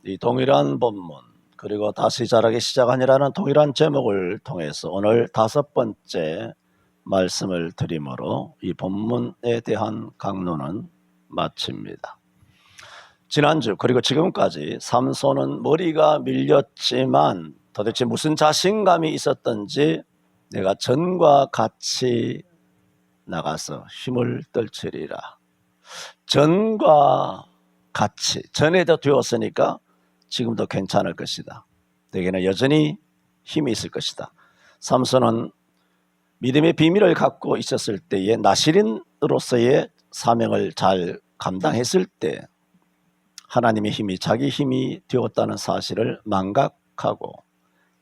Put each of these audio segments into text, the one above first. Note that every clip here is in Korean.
이 동일한 본문 그리고 다시 자라기 시작하니라는 동일한 제목을 통해서 오늘 5번째 말씀을 드림으로 이 본문에 대한 강론은 마칩니다. 지난주 그리고 지금까지 삼손은 머리가 밀렸지만 도대체 무슨 자신감이 있었던지 내가 전과 같이 나가서 힘을 떨치리라. 전과 같이 전에도 되었으니까 지금도 괜찮을 것이다. 내게는 여전히 힘이 있을 것이다. 삼손은 믿음의 비밀을 갖고 있었을 때에 나시린으로서의 사명을 잘 감당했을 때 하나님의 힘이 자기 힘이 되었다는 사실을 망각하고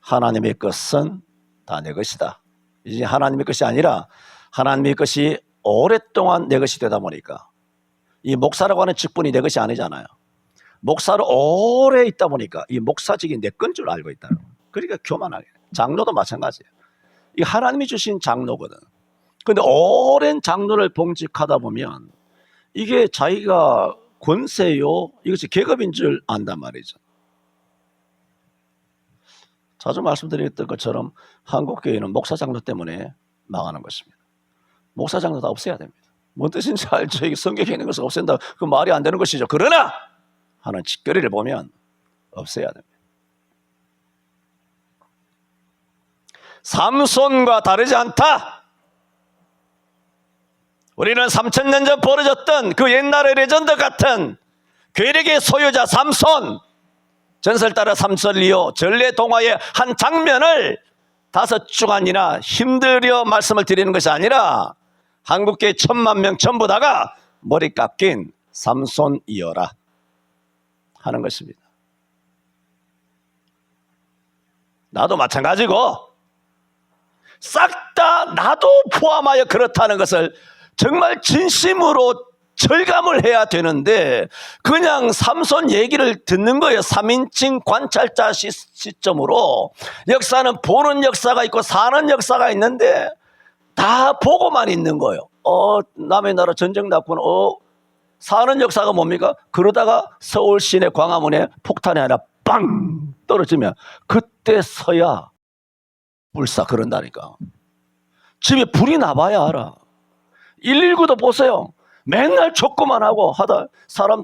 하나님의 것은 다 내 것이다. 이제 하나님의 것이 아니라 하나님의 것이 오랫동안 내 것이 되다 보니까 이 목사라고 하는 직분이 내 것이 아니잖아요. 목사로 오래 있다 보니까 이 목사직이 내 건 줄 알고 있다는 거예요. 그러니까 교만하게. 장로도 마찬가지예요. 이 하나님이 주신 장로거든. 근데 오랜 장로를 봉직하다 보면 이게 자기가 권세요, 이것이 계급인 줄 안단 말이죠. 자주 말씀드렸던 것처럼 한국교회는 목사 장로 때문에 망하는 것입니다. 목사 장로 다 없애야 됩니다. 뭔 뜻인지 알죠? 이게 성경에 있는 것을 없앤다. 그 말이 안 되는 것이죠. 그러나 하는 짓거리를 보면 없애야 됩니다. 삼손과 다르지 않다. 우리는 3000년 전 벌어졌던 그 옛날의 레전드 같은 괴력의 소유자 삼손, 전설 따라 삼설리오 전래동화의 한 장면을 5주간이나 힘들여 말씀을 드리는 것이 아니라 한국계 1000만 명 전부 다가 머리 깎인 삼손이어라 하는 것입니다. 나도 마찬가지고 싹 다 나도 포함하여 그렇다는 것을 정말 진심으로 절감을 해야 되는데 그냥 삼손 얘기를 듣는 거예요. 3인칭 관찰자 시점으로 역사는 보는 역사가 있고 사는 역사가 있는데 다 보고만 있는 거예요. 남의 나라 전쟁 났구나. 사는 역사가 뭡니까? 그러다가 서울 시내 광화문에 폭탄이 하나 빵 떨어지면 그때서야 불사 그런다니까. 집에 불이 나봐야 알아. 119도 보세요. 맨날 촉구만 하고 하다 사람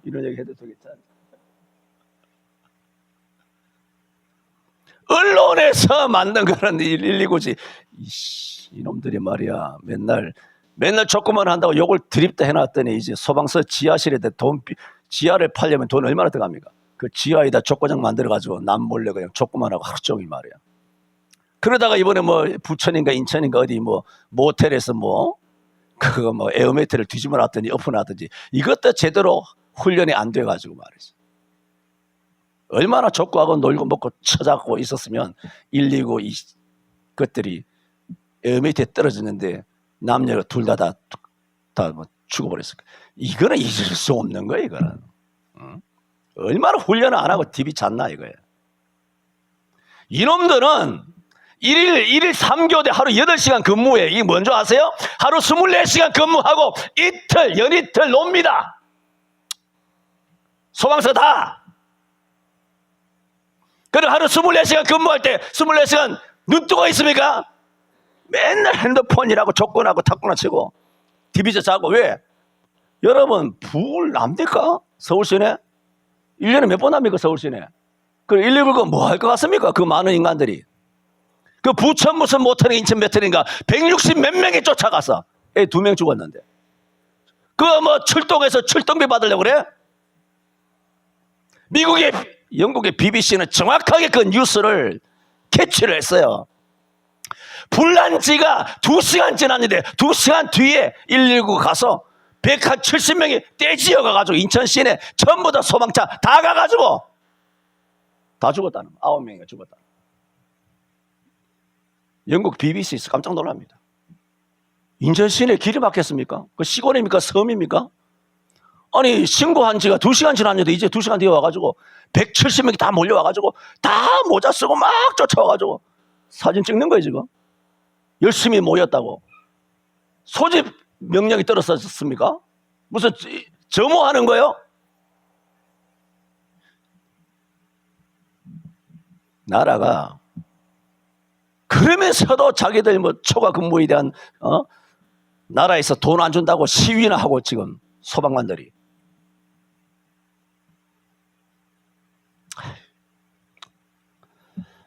이런 얘기 해도 되겠잖아요. 언론에서 만든 그런 119지. 이놈들이 말이야 맨날 촉구만 한다고 욕을 드립다 해놨더니 이제 소방서 지하실에다 지하를 팔려면 돈 얼마나 들어갑니까? 그 지하에다 촉구장 만들어가지고 남 몰래 그냥 촉구만 하고 하루 종일 말이야. 그러다가 이번에 부천인가 인천인가 어디 모텔에서 그거 에어매트를 뒤집어 놨더니 엎어놨든지 이것도 제대로 훈련이 안 돼가지고 말이지. 얼마나 족구하고 놀고 먹고 쳐잡고 있었으면 119 것들이 에어매트에 떨어졌는데 남녀가 둘 다 죽어버렸을 거야. 이거는 잊을 수 없는 거야 이거는. 얼마나 훈련을 안 하고 DB 잤나 이거야. 이놈들은 1일 3교대 하루 8시간 근무해. 이게 뭔지 아세요? 하루 24시간 근무하고 연이틀 놉니다. 소방서 다. 그리고 하루 24시간 근무할 때 24시간 눈 뜨고 있습니까? 맨날 핸드폰이라고 조건하고 탁구나 치고 디비저 자고. 왜? 여러분 불 납니까? 서울시내? 1년에 몇 번 합니까 서울시내? 그리고 119가 뭐 할 것 같습니까? 그 많은 인간들이. 그 부천 무슨 모텔인가 인천 메텔인가 160 몇 명이 쫓아가서 애 2명 죽었는데 출동해서 출동비 받으려고 그래? 영국의 BBC는 정확하게 그 뉴스를 캐치를 했어요. 불난 지가 2시간 지났는데 2시간 뒤에 119 가서 170명이 떼지어 가가지고 인천 시내 전부 다 소방차 다 가가지고 다 죽었다는 거야. 9명이 죽었다. 영국 BBC에서 깜짝 놀랍니다. 인천 시내 길이 막혔습니까? 그 시골입니까? 섬입니까? 아니 신고한 지가 2시간 지났는데 이제 2시간 뒤에 와가지고 170명이 다 몰려와가지고 다 모자 쓰고 막 쫓아와가지고 사진 찍는 거예요 지금. 열심히 모였다고. 소집 명령이 떨어졌습니까? 무슨 점호하는 거예요? 나라가 그러면서도 자기들 뭐 초과 근무에 대한 나라에서 돈 안 준다고 시위나 하고 지금 소방관들이.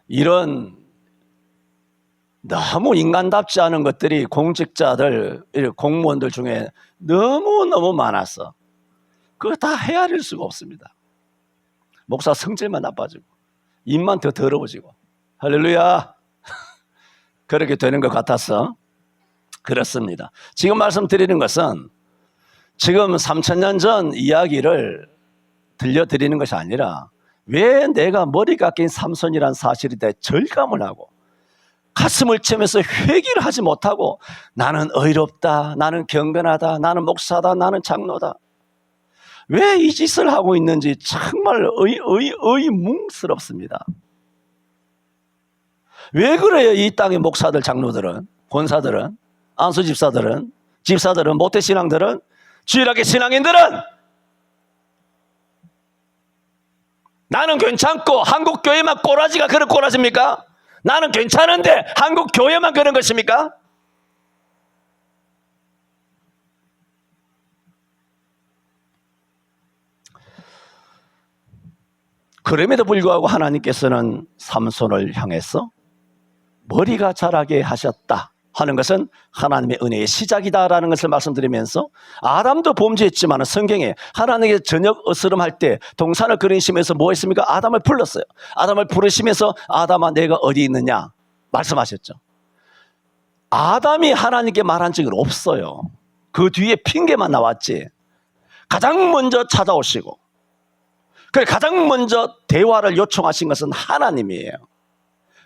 이런 너무 인간답지 않은 것들이 공직자들, 공무원들 중에 너무너무 많았어. 그거 다 헤아릴 수가 없습니다. 목사 성질만 나빠지고 입만 더 더러워지고. 할렐루야. 그렇게 되는 것 같아서 그렇습니다. 지금 말씀드리는 것은 지금 3000년 전 이야기를 들려드리는 것이 아니라 왜 내가 머리 깎인 삼손이란 사실에 대해 절감을 하고 가슴을 치면서 회개를 하지 못하고 나는 의롭다, 나는 경건하다, 나는 목사다, 나는 장로다. 왜 이 짓을 하고 있는지 정말 의문스럽습니다. 왜 그래요? 이 땅의 목사들, 장로들은, 권사들은, 안수집사들은, 집사들은, 모태신앙들은, 주일학교 신앙인들은 나는 괜찮고 한국 교회만 꼬라지가 그런 꼬라지입니까? 나는 괜찮은데 한국 교회만 그런 것입니까? 그럼에도 불구하고 하나님께서는 삼손을 향해서 머리가 자라게 하셨다 하는 것은 하나님의 은혜의 시작이다라는 것을 말씀드리면서 아담도 범죄했지만 성경에 하나님의 저녁 어스름할 때 동산을 그리시면서 뭐 했습니까? 아담을 불렀어요. 아담을 부르시면서 아담아 내가 어디 있느냐 말씀하셨죠. 아담이 하나님께 말한 적은 없어요. 그 뒤에 핑계만 나왔지. 가장 먼저 찾아오시고 가장 먼저 대화를 요청하신 것은 하나님이에요.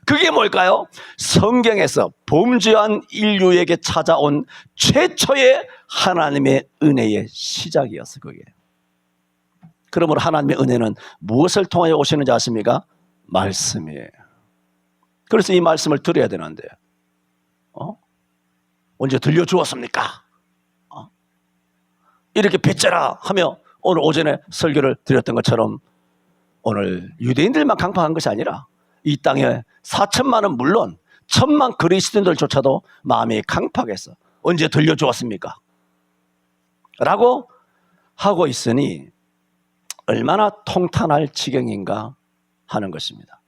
그게 뭘까요? 성경에서 범죄한 인류에게 찾아온 최초의 하나님의 은혜의 시작이었어요. 그게. 그러므로 하나님의 은혜는 무엇을 통하여 오시는지 아십니까? 말씀이에요. 그래서 이 말씀을 들어야 되는데 언제 들려주었습니까? 이렇게 뱉자라 하며 오늘 오전에 설교를 드렸던 것처럼 오늘 유대인들만 강팍한 것이 아니라 이 땅에 4천만은 물론 1,000만 그리스도인들조차도 마음이 강팍해서 언제 들려주었습니까? 라고 하고 있으니 얼마나 통탄할 지경인가 하는 것입니다.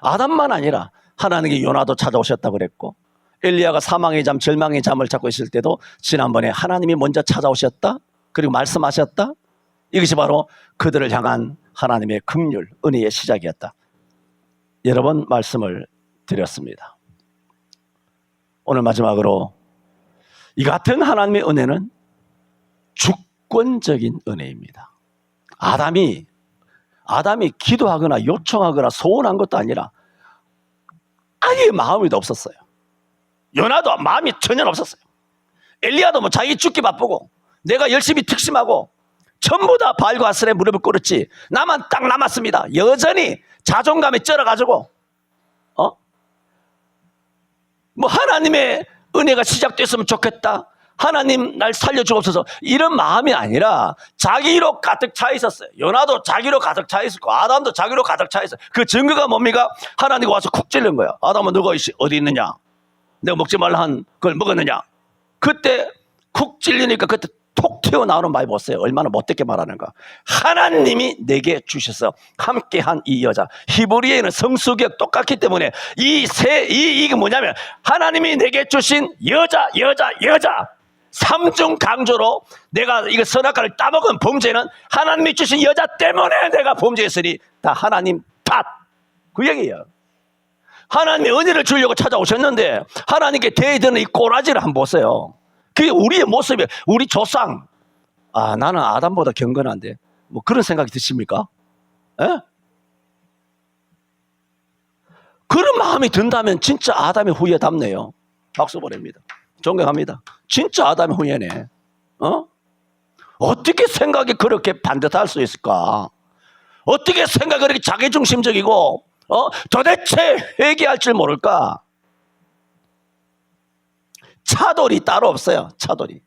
아담만 아니라 하나님께 요나도 찾아오셨다고 그랬고 엘리야가 사망의 잠, 절망의 잠을 잡고 있을 때도 지난번에 하나님이 먼저 찾아오셨다 그리고 말씀하셨다. 이것이 바로 그들을 향한 하나님의 긍휼, 은혜의 시작이었다. 여러 번 말씀을 드렸습니다. 오늘 마지막으로 이 같은 하나님의 은혜는 주권적인 은혜입니다. 아담이 기도하거나 요청하거나 소원한 것도 아니라 아예 마음이 없었어요. 요나도 마음이 전혀 없었어요. 엘리야도 뭐 자기 죽기 바쁘고 내가 열심히 특심하고 전부 다 바알과 아스라에 무릎을 꿇었지 나만 딱 남았습니다. 여전히 자존감에 쩔어가지고 뭐 하나님의 은혜가 시작됐으면 좋겠다. 하나님 날 살려주옵소서 이런 마음이 아니라 자기로 가득 차 있었어요. 요나도 자기로 가득 차 있었고 아담도 자기로 가득 차 있어요. 그 증거가 뭡니까? 하나님이 와서 쿡 찔른 거예요. 아담은 너가 어디 있느냐? 내가 먹지 말라 한 걸 먹었느냐? 그때 쿡 찔리니까 그때 톡 튀어나오는 말 보세요. 얼마나 못되게 말하는가. 하나님이 내게 주셔서 함께한 이 여자. 히브리에는 성수격 똑같기 때문에 이게 뭐냐면 하나님이 내게 주신 여자 삼중 강조로 내가 이거 선악과를 따먹은 범죄는 하나님이 주신 여자 때문에 내가 범죄했으니 다 하나님 탓. 그 얘기예요. 하나님의 은혜를 주려고 찾아오셨는데 하나님께 대드는 이 꼬라지를 한번 보세요. 그게 우리의 모습이에요. 우리 조상. 나는 아담보다 경건한데 뭐 그런 생각이 드십니까? 에? 그런 마음이 든다면 진짜 아담의 후예답네요. 박수 보냅니다. 존경합니다. 진짜 아담의 후예네. 어떻게 생각이 그렇게 반듯할 수 있을까? 어떻게 생각이 그렇게 자기중심적이고 도대체 회개할 줄 모를까? 차돌이 따로 없어요. 차돌이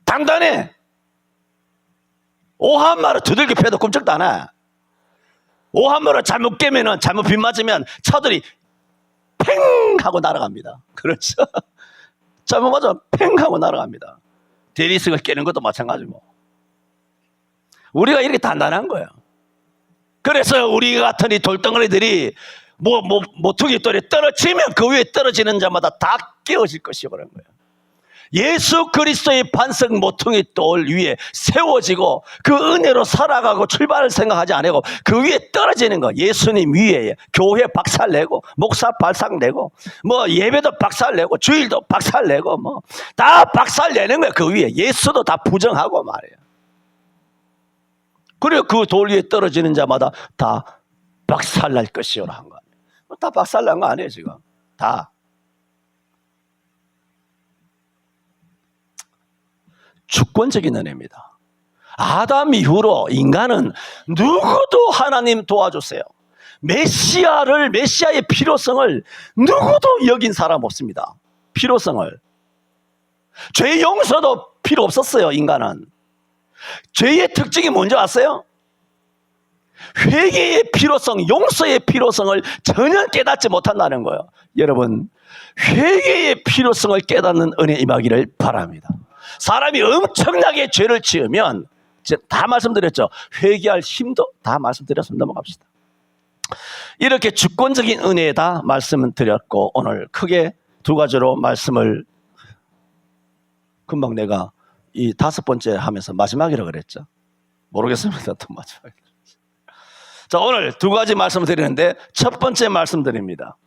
단단해. 오한 말을 두들겨 패도 꿈쩍도 안 해. 오한번을 잘못 깨면은, 잘못 빗 맞으면 차들이 팽 하고 날아갑니다. 그렇죠? 잘못 맞으면 팽 하고 날아갑니다. 대리석을 깨는 것도 마찬가지고. 우리가 이렇게 단단한 거예요. 그래서 우리 같은 이 돌덩어리들이 모퉁이 돌에 떨어지면 그 위에 떨어지는 자마다 다 깨어질 것이요 그런 거예요. 예수 그리스도의 반석 모퉁이 돌 위에 세워지고 그 은혜로 살아가고 출발을 생각하지 않고 그 위에 떨어지는 거. 예수님 위에 교회 박살내고 목사 박살내고 뭐 예배도 박살내고 주일도 박살내고 뭐 다 박살내는 거예요. 그 위에 예수도 다 부정하고 말이에요. 그리고 그 돌 위에 떨어지는 자마다 다 박살날 것이요라 한 거 아니에요. 다 박살난 거 아니에요 지금. 다. 주권적인 은혜입니다. 아담 이후로 인간은 누구도 하나님 도와주세요. 메시아의 필요성을 누구도 여긴 사람 없습니다. 필요성을. 죄 용서도 필요 없었어요. 인간은. 죄의 특징이 뭔지 아세요? 회개의 필요성, 용서의 필요성을 전혀 깨닫지 못한다는 거예요. 여러분, 회개의 필요성을 깨닫는 은혜 임하기를 바랍니다. 사람이 엄청나게 죄를 지으면 다 말씀드렸죠. 회개할 힘도 다 말씀드려서 넘어갑시다. 이렇게 주권적인 은혜에다 말씀을 드렸고 오늘 크게 두 가지로 말씀을 금방 내가 이 5번째 하면서 마지막이라고 그랬죠. 모르겠습니다. 또 마지막에. 자, 오늘 두 가지 말씀을 드리는데 첫 번째 말씀드립니다.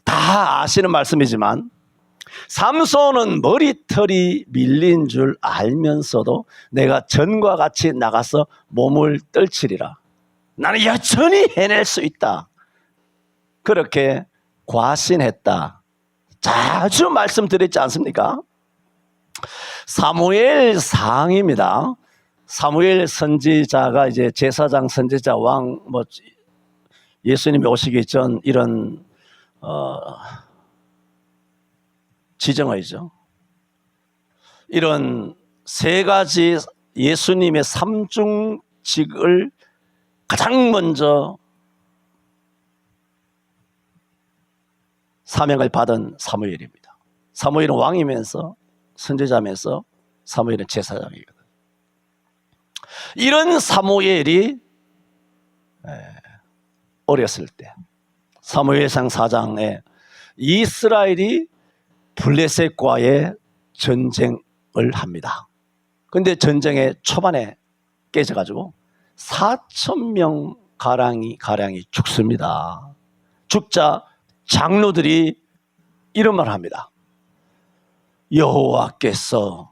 다 아시는 말씀이지만 삼손은 머리털이 밀린 줄 알면서도 내가 전과 같이 나가서 몸을 떨치리라. 나는 여전히 해낼 수 있다. 그렇게 과신했다. 자주 말씀드렸지 않습니까? 사무엘상입니다. 사무엘 선지자가 이제 제사장, 선지자, 왕, 뭐 예수님이 오시기 전 이런 지정의죠. 이런 세 가지 예수님의 삼중직을 가장 먼저 사명을 받은 사무엘입니다. 사무엘은 왕이면서 선지자면서 사무엘은 제사장이거든요. 이런 사무엘이 어렸을 때 사무엘상 4장에 이스라엘이 블레셋과의 전쟁을 합니다. 그런데 전쟁의 초반에 깨져가지고 4,000명 가량이 죽습니다. 죽자 장로들이 이런 말을 합니다. 여호와께서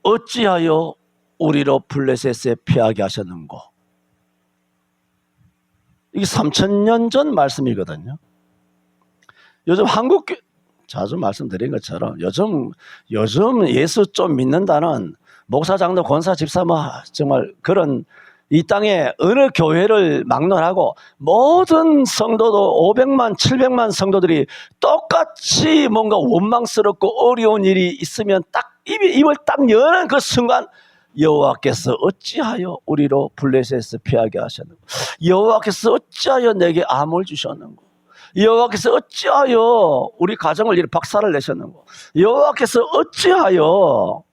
어찌하여 우리로 블레셋에 피하게 하셨는고. 이게 3,000년 전 말씀이거든요. 요즘 한국 자주 말씀드린 것처럼 요즘 예수 좀 믿는다는 목사, 장로, 권사, 집사 뭐 정말 그런 이 땅에 어느 교회를 막론하고 모든 성도도 500만, 700만 성도들이 똑같이 뭔가 원망스럽고 어려운 일이 있으면 딱 입을 딱 여는 그 순간 여호와께서 어찌하여 우리로 블레셋에서 피하게 하셨는고, 여호와께서 어찌하여 내게 암을 주셨는고, 여호와께서 어찌하여 우리 가정을 이렇게 박살을 내셨는고, 여호와께서 어찌하여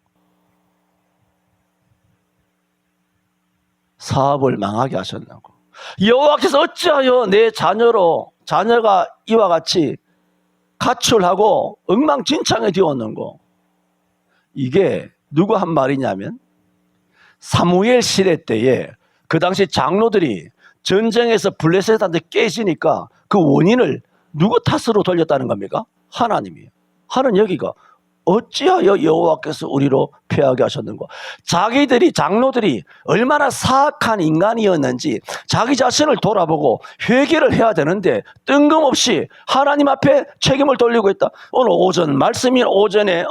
사업을 망하게 하셨는고, 여호와께서 어찌하여 내 자녀가 이와 같이 가출하고 엉망진창에 되었는고. 이게 누구 한 말이냐면 사무엘 시대 때에 그 당시 장로들이 전쟁에서 블레셋한테 깨지니까 그 원인을 누구 탓으로 돌렸다는 겁니까? 하나님이에요. 하나님 여기가 어찌하여 여호와께서 우리로 피하게 하셨는고. 자기들이 장로들이 얼마나 사악한 인간이었는지 자기 자신을 돌아보고 회개를 해야 되는데 뜬금없이 하나님 앞에 책임을 돌리고 있다. 오늘 오전 말씀인 오전에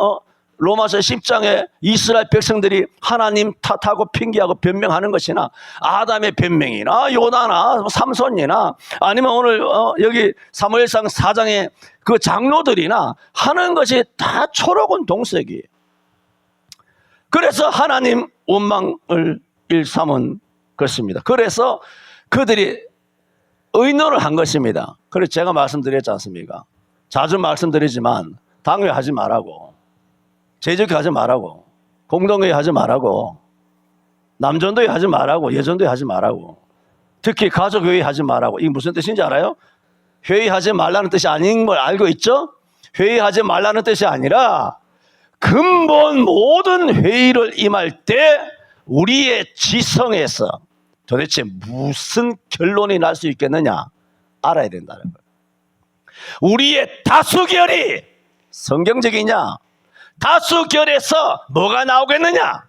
로마서 10장에 이스라엘 백성들이 하나님 탓하고 핑계하고 변명하는 것이나 아담의 변명이나 요나나 삼손이나 아니면 오늘 여기 사무엘상 4장에 그 장로들이나 하는 것이 다 초록은 동색이에요. 그래서 하나님 원망을 일삼은 것입니다. 그래서 그들이 의논을 한 것입니다. 그래서 제가 말씀드렸지 않습니까? 자주 말씀드리지만 당회하지 말라고, 제적회 하지 말라고, 공동회의 하지 말라고, 남전도회 하지 말라고, 여전도회 하지 말라고, 특히 가족회의 하지 말라고. 이게 무슨 뜻인지 알아요? 회의하지 말라는 뜻이 아닌 걸 알고 있죠? 회의하지 말라는 뜻이 아니라 근본 모든 회의를 임할 때 우리의 지성에서 도대체 무슨 결론이 날 수 있겠느냐 알아야 된다는 거예요. 우리의 다수결이 성경적이냐? 다수결에서 뭐가 나오겠느냐?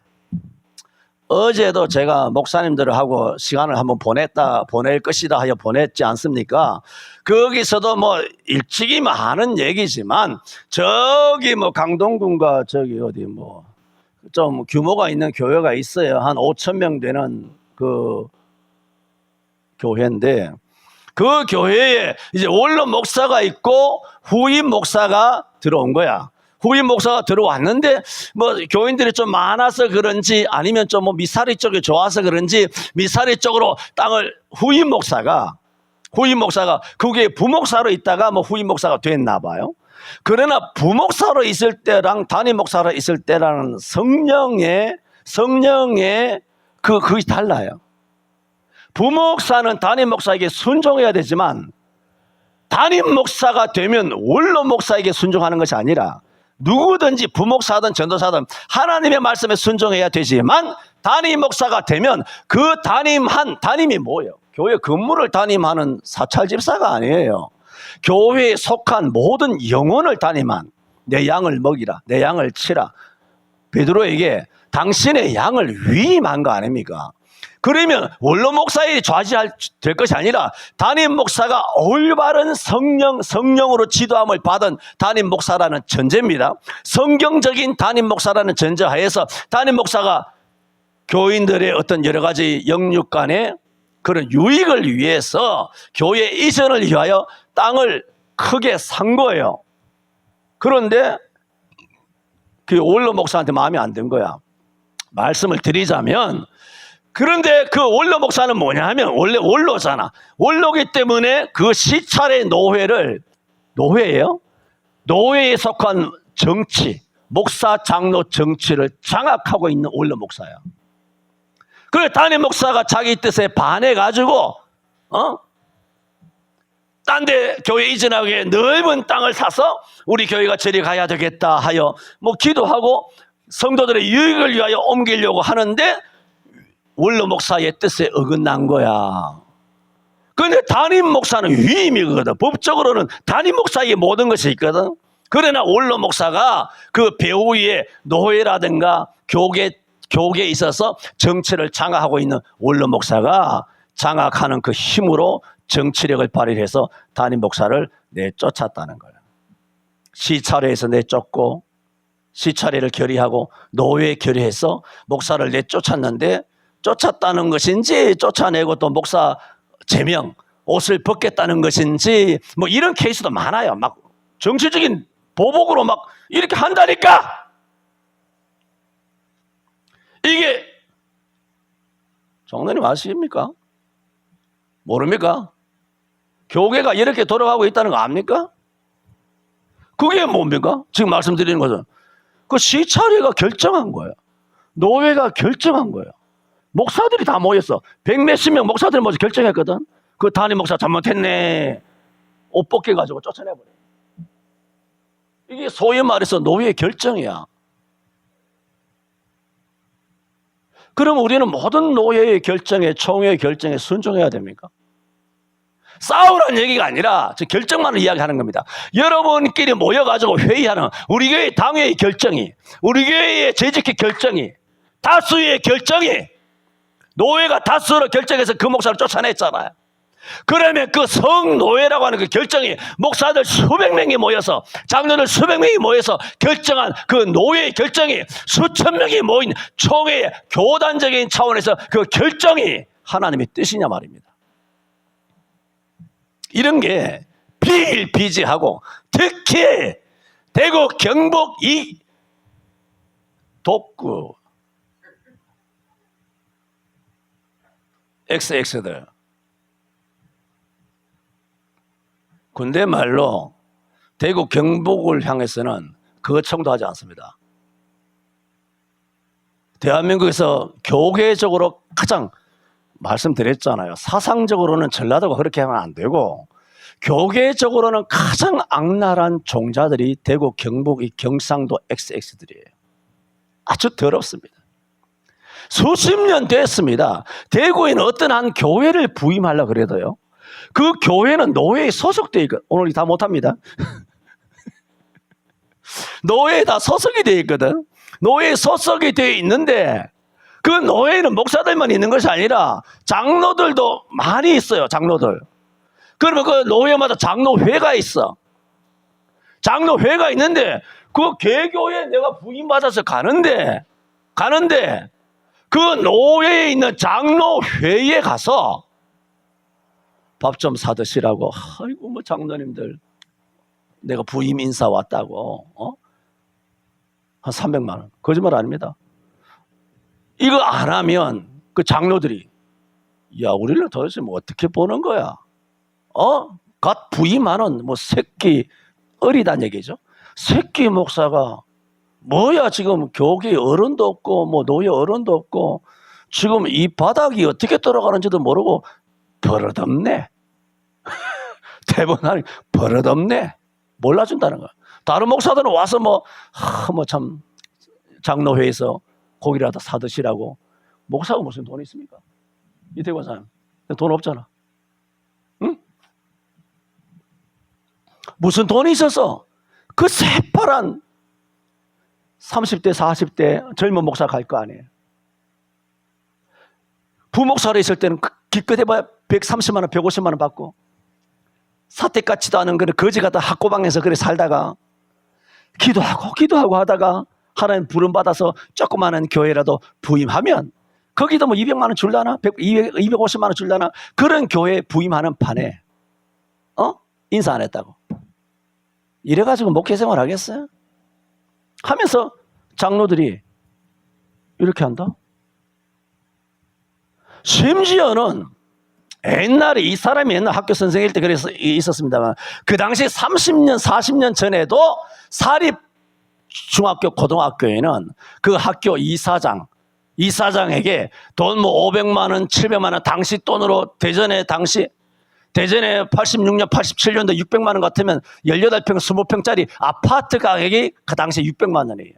어제도 제가 목사님들하고 시간을 한번 보낼 것이다 하여 보냈지 않습니까? 거기서도 뭐 일찍이면 하는 얘기지만 저기 뭐 강동군과 저기 어디 뭐 좀 규모가 있는 교회가 있어요. 한 5,000명 되는 그 교회인데 그 교회에 이제 원로 목사가 있고 후임 목사가 들어온 거야. 후임 목사가 들어왔는데 뭐 교인들이 좀 많아서 그런지 아니면 좀 뭐 미사리 쪽이 좋아서 그런지 미사리 쪽으로 땅을 후임 목사가 그게 부목사로 있다가 뭐 후임 목사가 됐나 봐요. 그러나 부목사로 있을 때랑 담임 목사로 있을 때라는 성령의 그게 달라요. 부목사는 담임 목사에게 순종해야 되지만 담임 목사가 되면 원로 목사에게 순종하는 것이 아니라 누구든지 부목사든 전도사든 하나님의 말씀에 순종해야 되지만 담임 목사가 되면 그 담임이 뭐예요? 교회 근무를 담임하는 사찰 집사가 아니에요. 교회에 속한 모든 영혼을 담임한 내 양을 먹이라, 내 양을 치라. 베드로에게 당신의 양을 위임한 거 아닙니까? 그러면 원로 목사에 될 것이 아니라 담임 목사가 올바른 성령으로 지도함을 받은 담임 목사라는 전제입니다. 성경적인 담임 목사라는 전제하에서 담임 목사가 교인들의 어떤 여러 가지 영육 간의 그런 유익을 위해서 교회 이전을 위하여 땅을 크게 산 거예요. 그런데 그 원로 목사한테 마음에 안 든 거야. 말씀을 드리자면 그런데 그 원로 목사는 뭐냐 하면 원래 원로잖아. 원로기 때문에 그 시찰의 노회예요. 노회에 속한 정치, 목사, 장로 정치를 장악하고 있는 원로 목사야. 그래 담임 목사가 자기 뜻에 반해가지고 딴 데 교회 이전하게 넓은 땅을 사서 우리 교회가 저리 가야 되겠다 하여 뭐 기도하고 성도들의 유익을 위하여 옮기려고 하는데 원로 목사의 뜻에 어긋난 거야. 그런데 담임 목사는 위임이거든. 법적으로는 담임 목사에게 모든 것이 있거든. 그러나 원로 목사가 그 배후의 노회라든가 교계에 있어서 정치를 장악하고 있는 원로 목사가 장악하는 그 힘으로 정치력을 발휘해서 담임 목사를 내쫓았다는 거예요. 시찰회에서 내쫓고 시찰회를 결의하고 노회에 결의해서 목사를 내쫓았는데 쫓았다는 것인지 쫓아내고 또 목사 제명 옷을 벗겠다는 것인지 뭐 이런 케이스도 많아요. 막 정치적인 보복으로 막 이렇게 한다니까. 이게 장로님 아십니까? 모릅니까? 교계가 이렇게 돌아가고 있다는 거 압니까? 그게 뭡니까? 지금 말씀드리는 것은 그 시찰회가 결정한 거예요. 노회가 결정한 거예요. 목사들이 다 모였어. 100몇십 명 목사들이 모여서 결정했거든. 그 담임 목사 잘못했네. 옷 벗겨가지고 쫓아내버려. 이게 소위 말해서 노회의 결정이야. 그럼 우리는 모든 노예의 결정에, 총회의 결정에 순종해야 됩니까? 싸우라는 얘기가 아니라 저 결정만을 이야기하는 겁니다. 여러분끼리 모여가지고 회의하는 우리 교회 당회의 결정이, 우리 교회의 재직회 결정이, 다수의 결정이, 노예가 다수로 결정해서 그 목사를 쫓아냈잖아요. 그러면 그 성노예라고 하는 그 결정이 목사들 수백 명이 모여서, 장로들 수백 명이 모여서 결정한 그 노예의 결정이 수천 명이 모인 총회의 교단적인 차원에서 그 결정이 하나님의 뜻이냐 말입니다. 이런 게 비일비재하고 특히 대구 경북 이 독구 XX들 군대 말로 대구 경북을 향해서는 거청도 하지 않습니다. 대한민국에서 교계적으로 가장 말씀드렸잖아요. 사상적으로는 전라도가 그렇게 하면 안 되고 교계적으로는 가장 악랄한 종자들이 대구 경북 이 경상도 XX들이에요. 아주 더럽습니다. 수십 년 됐습니다. 대구에는 어떤 한 교회를 부임하려고 그래도요, 그 교회는 노예에 소속되어 있거든. 오늘 다 못합니다. 노예에 다 소속이 되어 있거든. 노예에 소속이 되어 있는데 그 노예는 목사들만 있는 것이 아니라 장로들도 많이 있어요. 장로들. 그러면 그 노예마다 장로회가 있어. 장로회가 있는데 그 개교에 내가 부임받아서 가는데 그 노예에 있는 장로회에 가서 밥 좀 사드시라고. 아이고 뭐 장로님들 내가 부임 인사 왔다고 한 300만 원. 거짓말 아닙니다. 이거 안 하면 그 장로들이 야 우리를 도대체 뭐 어떻게 보는 거야? 갓 부임하는 뭐 새끼 어리단 얘기죠. 새끼 목사가 뭐야 지금 교계 어른도 없고 뭐 노예 어른도 없고 지금 이 바닥이 어떻게 돌아가는지도 모르고 버릇없네. 대본하니 버릇없네. 몰라준다는 거야. 다른 목사들은 와서 뭐 참 장로회에서 고기라도 사드시라고. 목사가 무슨 돈이 있습니까? 이태권 사람 돈 없잖아. 응? 무슨 돈이 있어서 그 새파란 30대 40대 젊은 목사 갈 거 아니에요. 부목사로 있을 때는 기껏 해봐야 130만 원 150만 원 받고 사택 같지도 않은 그런 거지 같은 학고방에서 그래 살다가 기도하고 하다가 하나님 부름 받아서 조그마한 교회라도 부임하면 거기도 뭐 200만 원 줄라나 250만 원 줄라나 그런 교회 부임하는 판에 인사 안 했다고 이래가지고 목회생활 하겠어요? 하면서 장로들이 이렇게 한다? 심지어는 옛날에 이 사람이 옛날 학교 선생일 때 그래서 있었습니다만 그 당시 30년 40년 전에도 사립 중학교 고등학교에는 그 학교 이사장에게 돈 뭐 500만 원 700만 원 당시 돈으로 대전에 86년 87년도 600만 원 같으면 18평 20평짜리 아파트 가격이 그 당시 600만 원이에요.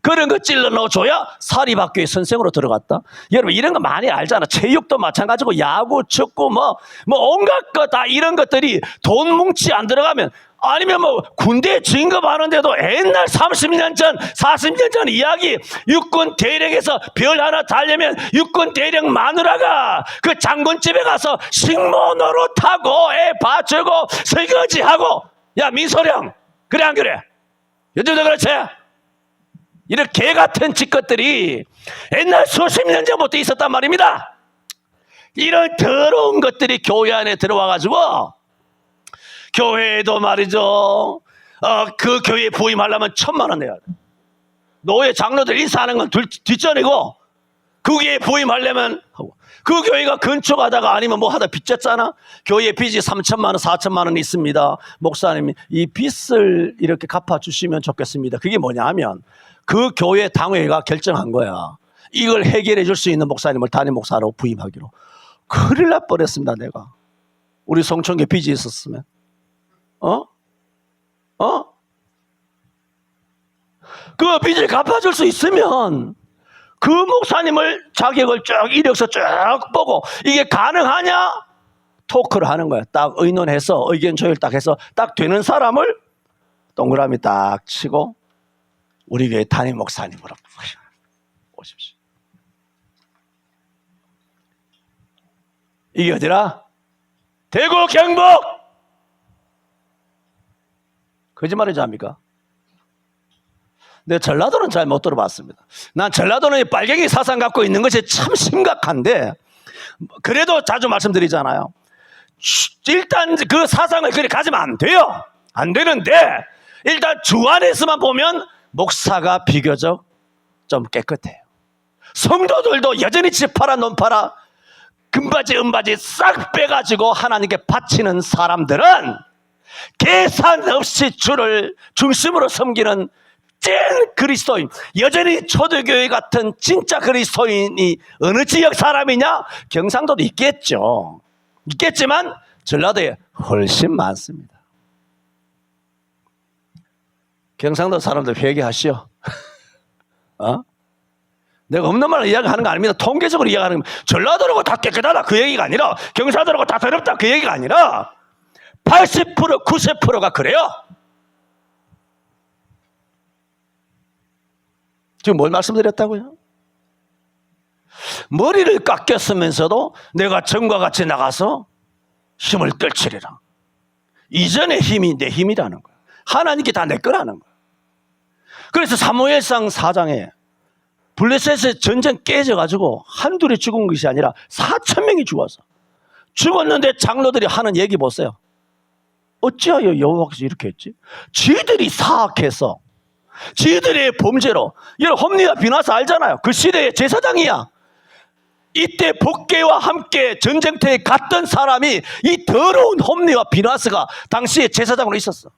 그런 거 찔러 넣어줘야 사립학교에 선생으로 들어갔다. 여러분 이런 거 많이 알잖아. 체육도 마찬가지고 야구, 축구 뭐 온갖 거 다 이런 것들이 돈 뭉치 안 들어가면 아니면 뭐 군대 진급하는데도 옛날 30년 전 40년 전 이야기 육군 대령에서 별 하나 달려면 육군 대령 마누라가 그 장군집에 가서 식모 노릇하고 애 봐주고 설거지하고 야 민소령 그래 안 그래? 요즘도 그렇지? 이런 개 같은 짓것들이 옛날 수십 년 전부터 있었단 말입니다. 이런 더러운 것들이 교회 안에 들어와가지고 교회에도 말이죠. 그 교회에 부임하려면 1,000만 원 내야 돼. 노예 장로들 인사하는 건 뒷전이고 그 교회에 부임하려면 하고 그 교회가 건축하다가 아니면 뭐 하다 빚졌잖아. 교회 빚이 3,000만 원 4,000만 원 있습니다. 목사님이 이 빚을 이렇게 갚아주시면 좋겠습니다. 그게 뭐냐 하면 그 교회 당회가 결정한 거야. 이걸 해결해 줄 수 있는 목사님을 담임 목사로 부임하기로. 큰일 날 뻔했습니다. 내가 우리 성촌교회 빚이 있었으면 그 빚을 갚아줄 수 있으면 그 목사님을 자격을 쭉 이력서 쭉 보고 이게 가능하냐 토크를 하는 거야. 딱 의논해서 의견 조율 딱 해서 딱 되는 사람을 동그라미 딱 치고 우리 교회 담임 목사님으로 오십시오. 이게 어디라? 대구 경북. 거짓말이지 합니까? 근데 전라도는 잘 못 들어봤습니다. 난 전라도는 빨갱이 사상 갖고 있는 것이 참 심각한데 그래도 자주 말씀드리잖아요. 일단 그 사상을 그리 가지면 안 돼요. 안 되는데 일단 주 안에서만 보면 목사가 비교적 좀 깨끗해요. 성도들도 여전히 집 팔아 논 팔아 금바지 은바지 싹 빼가지고 하나님께 바치는 사람들은 계산 없이 주를 중심으로 섬기는 찐 그리스도인, 여전히 초대교회 같은 진짜 그리스도인이 어느 지역 사람이냐? 경상도도 있겠죠. 있겠지만 전라도에 훨씬 많습니다. 경상도 사람들 회개하시오. 내가 없는 말을 이야기하는 거 아닙니다. 통계적으로 이야기하는 겁니다. 전라도라고 다 깨끗하다 그 얘기가 아니라, 경상도라고 다 더럽다 그 얘기가 아니라 80% 90%가 그래요. 지금 뭘 말씀드렸다고요? 머리를 깎였으면서도 내가 전과 같이 나가서 힘을 떨치리라. 이전의 힘이 내 힘이라는 거야. 하나님께 다 내 거라는 거야. 그래서 사무엘상 4장에 블레셋의 전쟁 깨져가지고 한둘이 죽은 것이 아니라 4,000명이 죽었어. 죽었는데 장로들이 하는 얘기 보세요. 어찌하여 여호와께서 이렇게 했지? 지들이 사악해서, 지들의 범죄로. 여러분 홈리와 비나스 알잖아요. 그 시대의 제사장이야. 이때 복개와 함께 전쟁터에 갔던 사람이 이 더러운 홈리와 비나스가 당시에 제사장으로 있었어.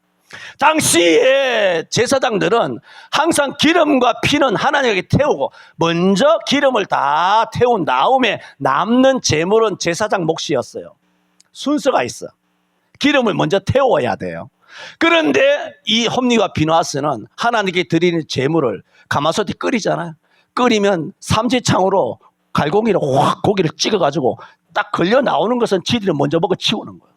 당시에 제사장들은 항상 기름과 피는 하나님에게 태우고, 먼저 기름을 다 태운 다음에 남는 제물은 제사장 몫이었어요. 순서가 있어. 기름을 먼저 태워야 돼요. 그런데 이 홈리와 비나스는 하나님께 드리는 제물을 가마솥에 끓이잖아요. 끓이면 삼지창으로 갈고기를 확 고기를 찍어가지고 딱 걸려 나오는 것은 지들이 먼저 먹어 치우는 거예요.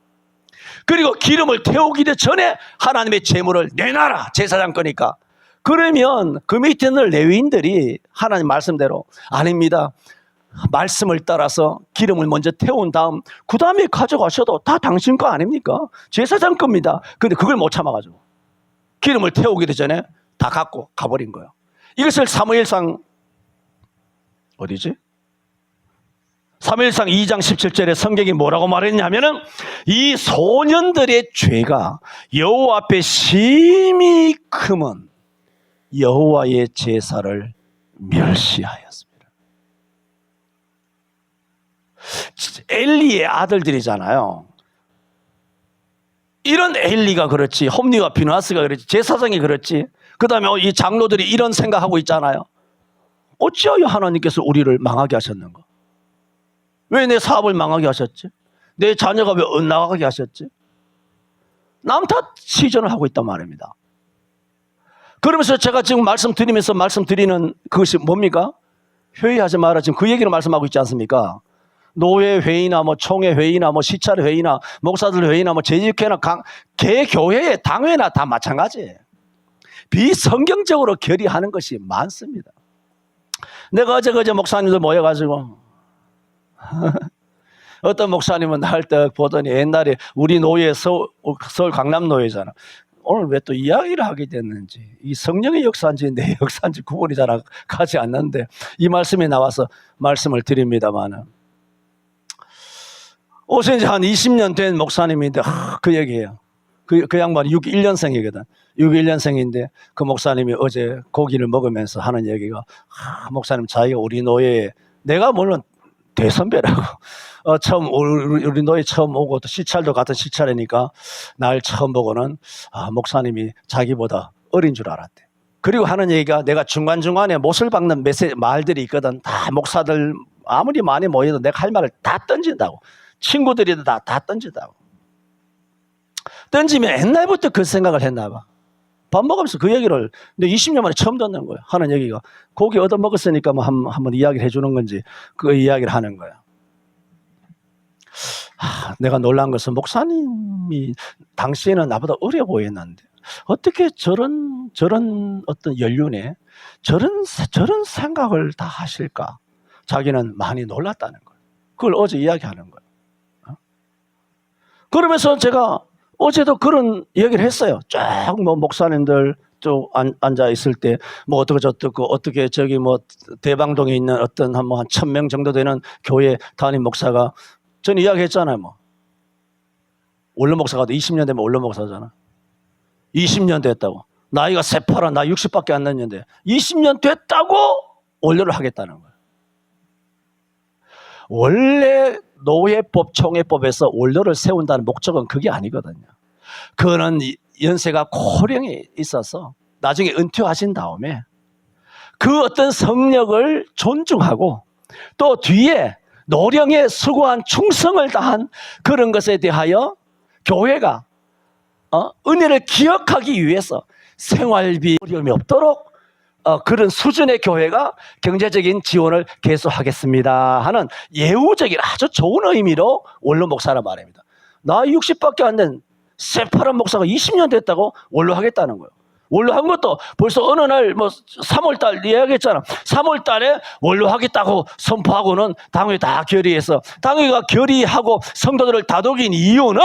그리고 기름을 태우기도 전에 하나님의 제물을 내놔라, 제사장 거니까. 그러면 그 밑에 있는 레위인들이 하나님 말씀대로, 아닙니다, 말씀을 따라서 기름을 먼저 태운 다음 그 다음에 가져가셔도 다 당신 거 아닙니까? 제사장 겁니다. 근데 그걸 못 참아가지고 기름을 태우기도 전에 다 갖고 가버린 거예요. 이것을 사무엘상 어디지? 사무엘상 2장 17절에 성경이 뭐라고 말했냐면은, 이 소년들의 죄가 여호와 앞에 심히 크면 여호와의 제사를 멸시하였습니다. 엘리의 아들들이잖아요. 이런 엘리가 그렇지, 홈리와 비나스가 그렇지, 제사장이 그렇지, 그 다음에 이 장로들이 이런 생각하고 있잖아요. 어찌하여 하나님께서 우리를 망하게 하셨는가? 왜 내 사업을 망하게 하셨지? 내 자녀가 왜 엇나가게 하셨지? 남탓 시전을 하고 있단 말입니다. 그러면서 제가 지금 말씀드리면서 말씀드리는 그것이 뭡니까? 회의하지 마라, 지금 그 얘기를 말씀하고 있지 않습니까? 노회 회의나 뭐 총회 회의나 뭐 시찰 회의나 목사들 회의나 뭐 재직회나 개교회의 당회나 다 마찬가지예요. 비성경적으로 결의하는 것이 많습니다. 내가 어제 목사님들 모여가지고 어떤 목사님은 날 딱 보더니, 옛날에 우리 노예 서울 강남 노예잖아. 오늘 왜 또 이야기를 하게 됐는지, 이 성령의 역사인지 내 역사인지 구분이 잘 가지 않는데 이 말씀이 나와서 말씀을 드립니다만은, 오신 지 한 20년 된 목사님인데 그 얘기예요. 그 양반이 61년생이거든. 61년생인데 그 목사님이 어제 고기를 먹으면서 하는 얘기가, 목사님 자기가 우리 노예에, 내가 물론 대선배라고, 처음 우리 노예 처음 오고 또 시찰도 같은 시찰이니까 날 처음 보고는 목사님이 자기보다 어린 줄 알았대. 그리고 하는 얘기가, 내가 중간중간에 못을 박는 말들이 있거든. 다 목사들 아무리 많이 모여도 내가 할 말을 다 던진다고. 친구들이 다 던진다고. 던지면 옛날부터 그 생각을 했나 봐. 밥 먹으면서 그 얘기를, 근데 20년 만에 처음 듣는 거예요. 하는 얘기가, 고기 얻어 먹었으니까 뭐 한번 이야기를 해주는 건지 그 이야기를 하는 거야. 내가 놀란 것은, 목사님이 당시에는 나보다 어려 보였는데 어떻게 저런 어떤 연륜에 저런 생각을 다 하실까? 자기는 많이 놀랐다는 거예요. 그걸 어제 이야기하는 거예요. 그러면서 제가 어제도 그런 얘기를 했어요. 쫙 뭐 목사님들 쭉 앉아 있을 때 뭐 어떻게 저기 뭐 대방동에 있는 어떤 한 1,000명 정도 되는 교회 담임 목사가, 전 이야기했잖아요. 뭐 원로 목사가 20년 되면 원로 목사잖아. 20년 됐다고. 나이가 새파란, 나 60밖에 안 됐는데 20년 됐다고 원로를 하겠다는 거예요. 원래 노예법, 총회법에서 원로를 세운다는 목적은 그게 아니거든요. 그는 연세가 고령에 있어서 나중에 은퇴하신 다음에 그 어떤 성력을 존중하고 또 뒤에 노령에 수고한 충성을 다한 그런 것에 대하여 교회가 은혜를 기억하기 위해서 생활비 어려움이 없도록 그런 수준의 교회가 경제적인 지원을 계속하겠습니다 하는 예우적인 아주 좋은 의미로 원로 목사라 말입니다. 나 60밖에 안 된 새파란 목사가 20년 됐다고 원로 하겠다는 거예요. 원로 한 것도 벌써 어느 날 3월달 이야기했잖아. 3월달에 원로 하겠다고 선포하고는 당회 다 결의해서 당회가 결의하고 성도들을 다독인 이유는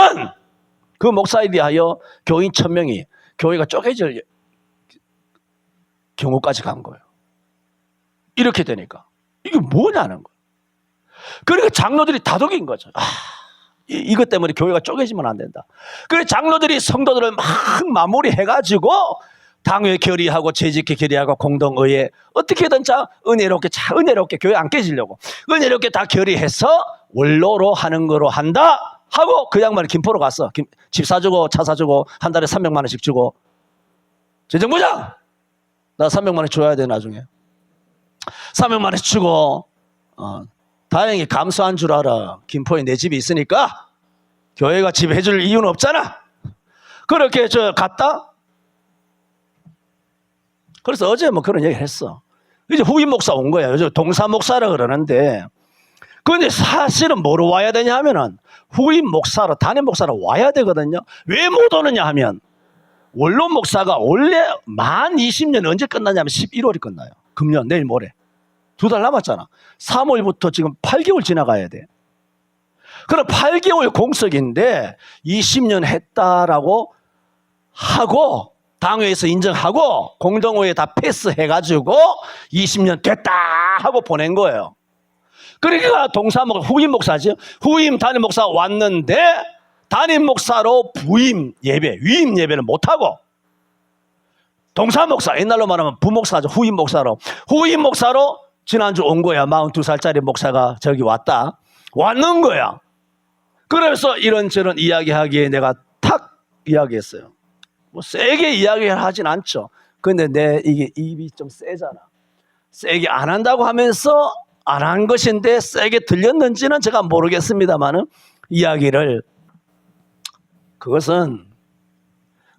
그 목사에 대하여 교인 1000명이 교회가 쪼개질 경우까지 간 거예요. 이렇게 되니까 이게 뭐냐는 거예요. 그러니까 장로들이 다독인 거죠. 이것 때문에 교회가 쪼개지면 안 된다. 그래서 장로들이 성도들을 막 마무리해가지고 당회 결의하고 재직회 결의하고 공동의회 어떻게든 은혜롭게 교회 안 깨지려고 은혜롭게 다 결의해서 원로로 하는 거로 한다 하고 그 양반이 김포로 갔어. 집 사주고 차 사주고 한 달에 300만 원씩 주고 재정부장 나 300만 원 줘야 돼 나중에 300만 원씩 주고 다행히 감사한 줄 알아. 김포에 내 집이 있으니까 교회가 집 해줄 이유는 없잖아. 그렇게 갔다. 그래서 어제 그런 얘기를 했어. 이제 후임 목사 온 거야. 요즘 동사 목사라 그러는데 근데 사실은 뭐로 와야 되냐 하면은 후임 목사로 담임 목사로 와야 되거든요. 왜 못 오느냐 하면 원로 목사가 원래 만 20년 언제 끝나냐면 11월이 끝나요. 금년 내일 모레. 2달 남았잖아. 3월부터 지금 8개월 지나가야 돼. 그럼 8개월 공석인데 20년 했다라고 하고 당회에서 인정하고 공동회에 다 패스해가지고 20년 됐다 하고 보낸 거예요. 그러니까 후임 목사지. 후임 담임 목사 왔는데 담임 목사로 부임 예배, 위임 예배는 못하고 동사 목사, 옛날로 말하면 부목사죠. 후임 목사로 지난주 온 거야. 42살짜리 목사가 저기 왔는 거야. 그래서 이런저런 이야기하기에 내가 탁 이야기했어요. 세게 이야기를 하진 않죠. 근데 이게 입이 좀 세잖아. 세게 안 한다고 하면서 안 한 것인데 세게 들렸는지는 제가 모르겠습니다만은 이야기를 그것은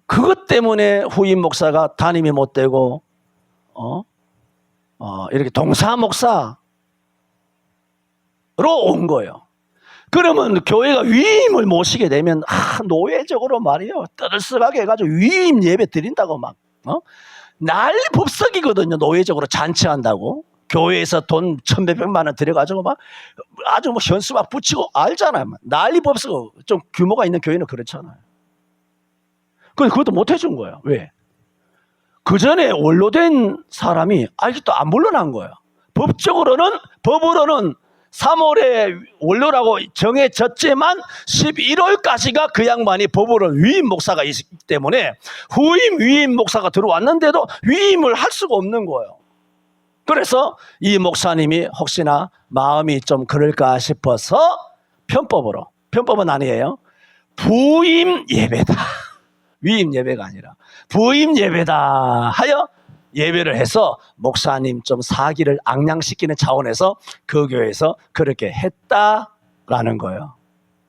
그것 때문에 후임 목사가 담임이 못 되고 이렇게 동사 목사로 온 거예요. 그러면 교회가 위임을 모시게 되면 노예적으로 말이에요. 떠들썩하게 해가지고 위임 예배 드린다고 난리 법석이거든요. 노예적으로 잔치한다고. 교회에서 돈 1,100만 원 들여가지고 아주 현수 붙이고 알잖아요. 난리 법석. 좀 규모가 있는 교회는 그렇잖아요. 그것도 못 해준 거예요. 왜? 그 전에 원로된 사람이 아직도 안 물러난 거예요. 법으로는 3월에 원로라고 정해졌지만 11월까지가 그 양반이 법으로 위임 목사가 있기 때문에 위임 목사가 들어왔는데도 위임을 할 수가 없는 거예요. 그래서 이 목사님이 혹시나 마음이 좀 그럴까 싶어서 편법은 아니에요. 부임 예배다. 위임 예배가 아니라 부임 예배다 하여 예배를 해서 목사님 좀 사기를 악량시키는 차원에서 그 교회에서 그렇게 했다라는 거예요.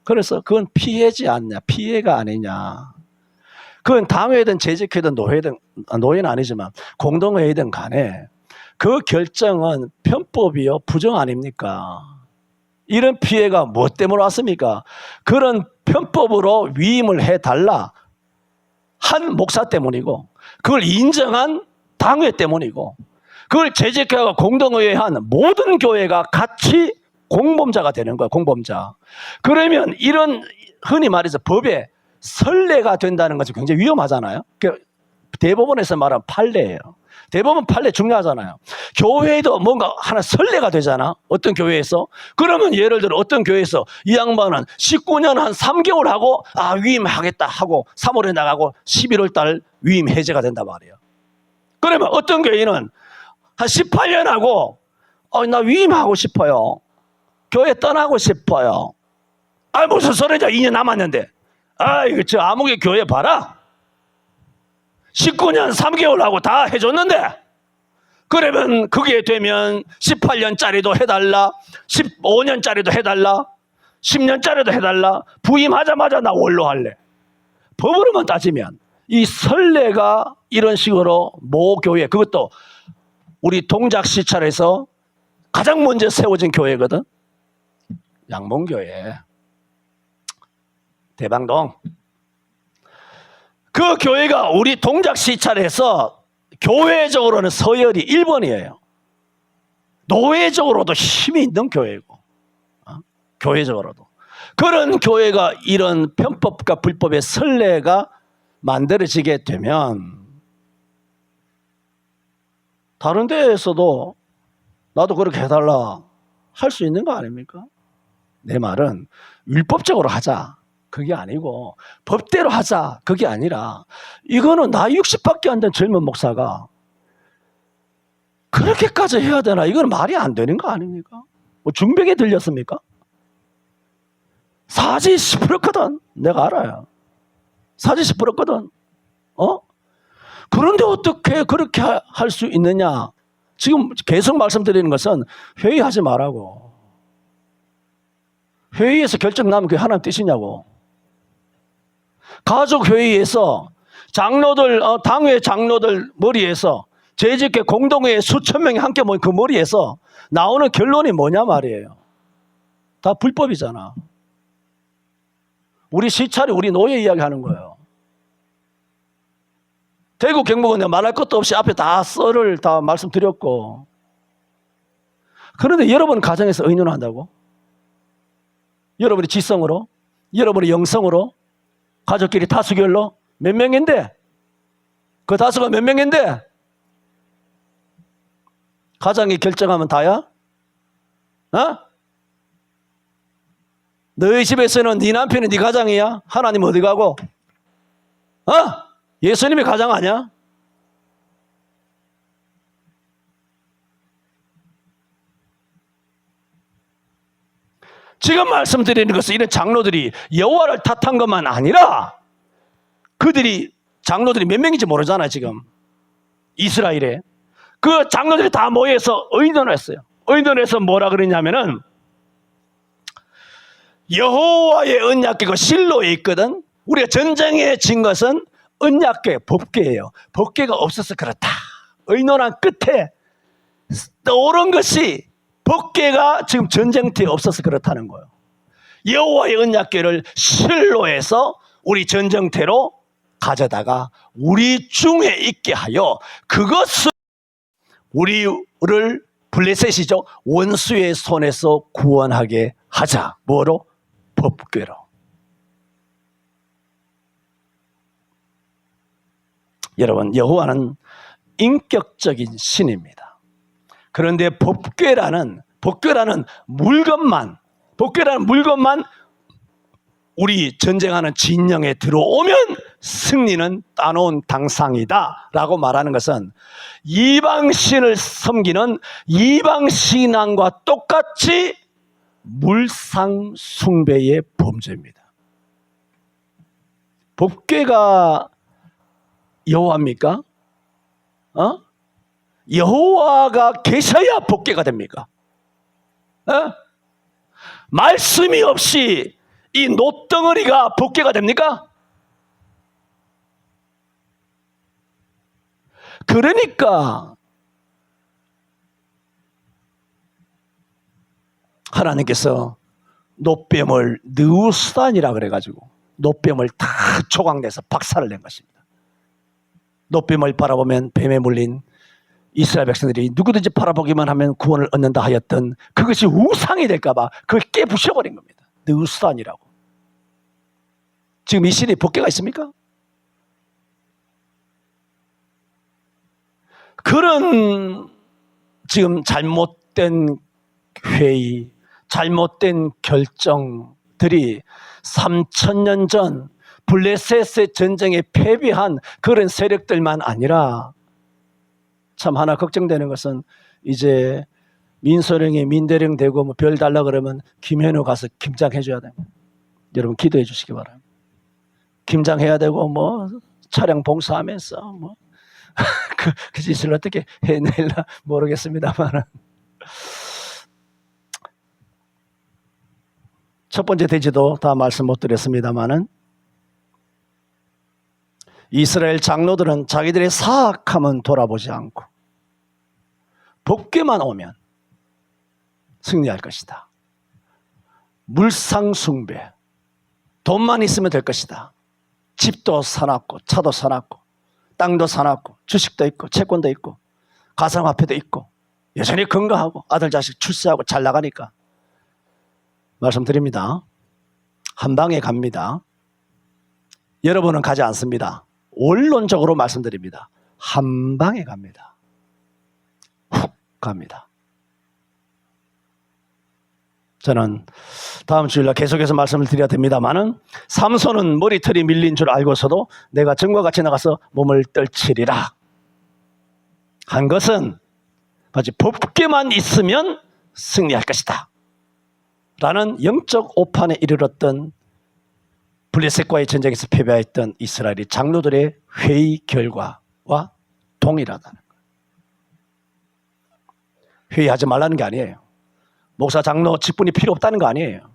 그래서 그건 피해가 아니냐. 그건 당회든 재직회든 노예는 아니지만 공동회의든 간에 그 결정은 편법이요 부정 아닙니까? 이런 피해가 무엇 때문에 왔습니까? 그런 편법으로 위임을 해달라 한 목사 때문이고 그걸 인정한 당회 때문이고 그걸 재직회와 공동의회 한 모든 교회가 같이 공범자가 되는 거야. 공범자. 그러면 이런 흔히 말해서 법에 선례가 된다는 것이 굉장히 위험하잖아요. 대법원에서 말하는 판례예요. 대법원 판례 중요하잖아요. 교회도 뭔가 하나 선례가 되잖아. 어떤 교회에서. 그러면 예를 들어 어떤 교회에서 이 양반은 19년 한 3개월 하고 위임하겠다 하고 3월에 나가고 11월 달 위임 해제가 된단 말이에요. 그러면 어떤 교회는 한 18년 하고 나 위임하고 싶어요. 교회 떠나고 싶어요. 무슨 소리냐. 2년 남았는데. 이거 저 아무개 교회 봐라. 19년 3개월 하고 다 해줬는데, 그러면 그게 되면 18년짜리도 해달라, 15년짜리도 해달라, 10년짜리도 해달라. 부임하자마자 나 원로 할래. 법으로만 따지면 이 선례가 이런 식으로 모 교회, 그것도 우리 동작 시찰에서 가장 먼저 세워진 교회거든. 양봉교회, 대방동. 그 교회가 우리 동작 시찰에서 교회적으로는 서열이 1번이에요. 노회적으로도 힘이 있는 교회고, 교회적으로도. 그런 교회가 이런 편법과 불법의 선례가 만들어지게 되면 다른 데에서도 나도 그렇게 해달라 할 수 있는 거 아닙니까? 내 말은 율법적으로 하자, 그게 아니고 법대로 하자, 그게 아니라, 이거는 나이 60밖에 안 된 젊은 목사가 그렇게까지 해야 되나? 이건 말이 안 되는 거 아닙니까? 뭐 중병에 들렸습니까? 사지 10%거든. 내가 알아요. 사지 10%거든. 그런데 어떻게 그렇게 할 수 있느냐? 지금 계속 말씀드리는 것은 회의하지 말라고. 회의에서 결정 나면 그게 하나님 뜻이냐고. 가족회의에서 장로들, 당회 장로들 머리에서 재직회 공동회의 수천 명이 함께 모인 그 머리에서 나오는 결론이 뭐냐 말이에요. 다 불법이잖아. 우리 시찰이 우리 노예 이야기 하는 거예요. 대구 경북은 내가 말할 것도 없이 앞에 다 썰을 다 말씀드렸고, 그런데 여러분 가정에서 의논한다고? 여러분의 지성으로, 여러분의 영성으로, 가족끼리 다수결로 몇 명인데, 그 다수가 몇 명인데 가장이 결정하면 다야? 너희 집에서는 네 남편이 네 가장이야? 하나님 어디 가고? 예수님이 가장 아니야? 지금 말씀드리는 것은 이런 장로들이 여호와를 탓한 것만 아니라, 그들이 장로들이 몇 명인지 모르잖아요. 지금 이스라엘에 그 장로들이 다 모여서 의논했어요. 의논해서 뭐라 그러냐면은, 여호와의 언약궤가 실로에 있거든. 우리가 전쟁에 진 것은 언약궤, 법궤예요. 법궤가 없어서 그렇다. 의논한 끝에 떠오른 것이 법궤가 지금 전쟁터에 없어서 그렇다는 거예요. 여호와의 언약궤를 실로에서 우리 전쟁터로 가져다가 우리 중에 있게 하여 그것을 우리를 블레셋이죠. 원수의 손에서 구원하게 하자. 뭐로? 법궤로. 여러분, 여호와는 인격적인 신입니다. 그런데 법궤라는 물건만 우리 전쟁하는 진영에 들어오면 승리는 따놓은 당상이다 라고 말하는 것은 이방신을 섬기는 이방신앙과 똑같이 물상 숭배의 범죄입니다. 법궤가 여호와입니까? 여호와가 계셔야 법궤가 됩니까? 말씀이 없이 이 놋덩어리가 법궤가 됩니까? 그러니까 하나님께서 놋뱀을 느우스단이라 그래가지고 놋뱀을 다 조각내서 박살을 낸 것입니다. 놋뱀을 바라보면 뱀에 물린 이스라엘 백성들이 누구든지 바라보기만 하면 구원을 얻는다 하였던 그것이 우상이 될까봐 그걸 깨부셔버린 겁니다. 느우스단이라고. 지금 이 시대에 법궤가 있습니까? 그런 지금 잘못된 회의, 잘못된 결정들이 3000년 전 블레셋의 전쟁에 패배한 그런 세력들만 아니라, 참 하나 걱정되는 것은 이제 민소령이 민대령 되고 뭐 별 달라 그러면 김현우 가서 김장해 줘야 됩니다. 여러분 기도해 주시기 바랍니다. 김장해야 되고 뭐 차량 봉사하면서 뭐 그 짓을 어떻게 해낼라 모르겠습니다만, 첫 번째 대지도 다 말씀 못 드렸습니다만은, 이스라엘 장로들은 자기들의 사악함은 돌아보지 않고 복귀만 오면 승리할 것이다. 물상숭배, 돈만 있으면 될 것이다. 집도 사놨고 차도 사놨고 땅도 사놨고 주식도 있고 채권도 있고 가상화폐도 있고 여전히 건강하고 아들 자식 출세하고 잘 나가니까, 말씀드립니다. 한 방에 갑니다. 여러분은 가지 않습니다. 원론적으로 말씀드립니다. 한 방에 갑니다. 훅 갑니다. 저는 다음 주일날 계속해서 말씀을 드려야 됩니다만은, 삼손은 머리털이 밀린 줄 알고서도 내가 전과 같이 나가서 몸을 떨치리라 한 것은 마치 법궤만 있으면 승리할 것이다 라는 영적 오판에 이르렀던 블레셋과의 전쟁에서 패배했던 이스라엘의 장로들의 회의 결과와 동일하다는 거예요. 회의하지 말라는 게 아니에요. 목사 장로 직분이 필요 없다는 거 아니에요.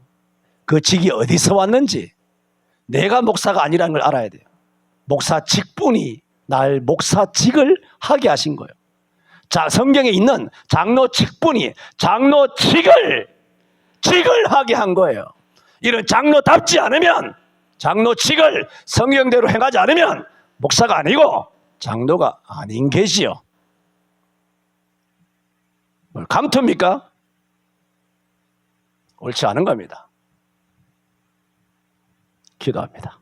그 직이 어디서 왔는지, 내가 목사가 아니라는 걸 알아야 돼요. 목사 직분이 날 목사직을 하게 하신 거예요. 자, 성경에 있는 장로 직분이 장로직을 하게 한 거예요. 이런 장로답지 않으면, 장로직을 성경대로 행하지 않으면 목사가 아니고 장로가 아닌 계시요. 뭘 감투입니까? 옳지 않은 겁니다. 기도합니다.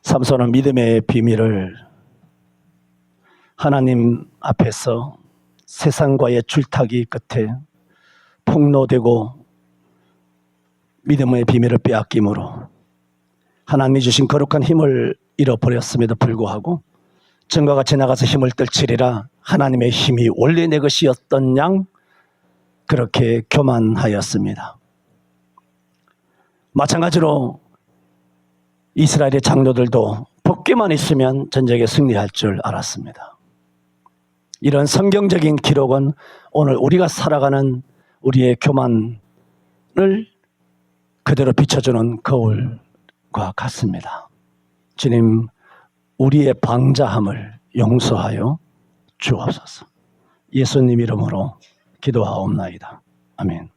삼손은 믿음의 비밀을 하나님 앞에서 세상과의 줄타기 끝에 폭로되고 믿음의 비밀을 빼앗김으로 하나님이 주신 거룩한 힘을 잃어버렸음에도 불구하고 전과 같이 나가서 힘을 떨치리라, 하나님의 힘이 원래 내 것이었던 양 그렇게 교만하였습니다. 마찬가지로 이스라엘의 장로들도 복귀만 있으면 전쟁에 승리할 줄 알았습니다. 이런 성경적인 기록은 오늘 우리가 살아가는 우리의 교만을 그대로 비춰주는 거울과 같습니다. 주님, 우리의 방자함을 용서하여 주옵소서. 예수님 이름으로 기도하옵나이다. 아멘.